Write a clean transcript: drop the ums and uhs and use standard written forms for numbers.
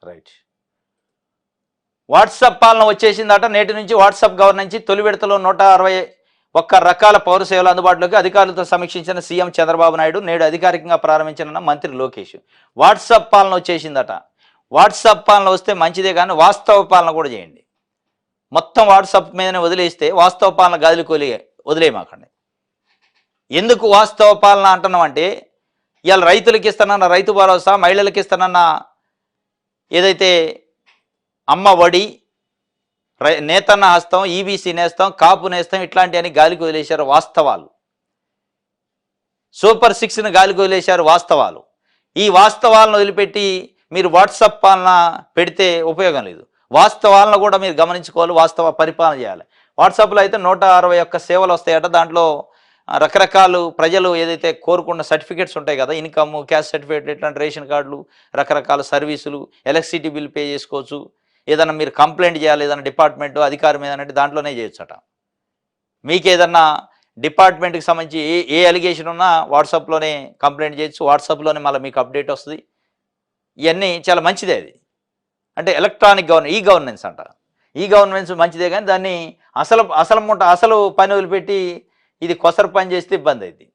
Right. WhatsApp పాలన వచ్చేసిందట. నేటి నుంచి వాట్సాప్ గవర్నెన్స్ తొలి విడతలో 161 రకాల పౌర సేవలు అందుబాటులోకి అధికారులతో సమీక్షించిన సీఎం చంద్రబాబు నాయుడు. నేడు అధికారికంగా ప్రారంభించిన మంత్రి లోకేష్. వాట్సాప్ పాలన వచ్చేసిందట. వాట్సాప్ పాలన వస్తే మంచిదే, కానీ వాస్తవ పాలన కూడా చేయండి. మొత్తం వాట్సాప్ మీదనే వదిలేస్తే వాస్తవ పాలన గాలికి వదిలేయమాకండి. ఎందుకు వాస్తవ పాలన అంటున్నామంటే, ఇవాళ రైతులకి ఇస్తానన్న రైతు భరోసా, మహిళలకి ఇస్తానన్న ఏదైతే అమ్మ ఒడి, నేతన్న హస్తం, ఈబీసీ నేస్తం, కాపు నేస్తం, ఇట్లాంటివన్నీ గాలికి వదిలేశారు వాస్తవాలు. సూపర్ 6ని గాలికి వదిలేశారు వాస్తవాలు. ఈ వాస్తవాలను వదిలిపెట్టి మీరు వాట్సాప్ పాలన పెడితే ఉపయోగం లేదు. వాస్తవాలను కూడా మీరు గమనించుకోవాలి, వాస్తవ పరిపాలన చేయాలి. వాట్సాప్లో అయితే 161 సేవలు వస్తాయట. దాంట్లో రకరకాలు ప్రజలు ఏదైతే కోరుకున్న సర్టిఫికేట్స్ ఉంటాయి కదా, ఇన్కమ్, క్యాస్ట్ సర్టిఫికేట్, ఇట్లాంటి రేషన్ కార్డులు, రకరకాల సర్వీసులు, ఎలక్ట్రిసిటీ బిల్ పే చేసుకోవచ్చు. ఏదన్నా మీరు కంప్లైంట్ చేయాలి, ఏదైనా డిపార్ట్మెంట్ అధికారి మీద అంటే దాంట్లోనే చేయొచ్చట. మీకు ఏదన్నా డిపార్ట్మెంట్కి సంబంధించి ఏ అలిగేషన్ ఉన్నా వాట్సాప్లోనే కంప్లైంట్ చేయొచ్చు. వాట్సాప్లోనే మళ్ళీ మీకు అప్డేట్ వస్తుంది. ఇవన్నీ చాలా మంచిదే. అది అంటే ఎలక్ట్రానిక్ ఈ గవర్నెన్స్ అంట. ఈ గవర్నెన్స్ మంచిదే, కానీ దాన్ని అసలు పని వదిలిపెట్టి ఇది కొసరు పని చేస్తే ఇబ్బంది అయింది.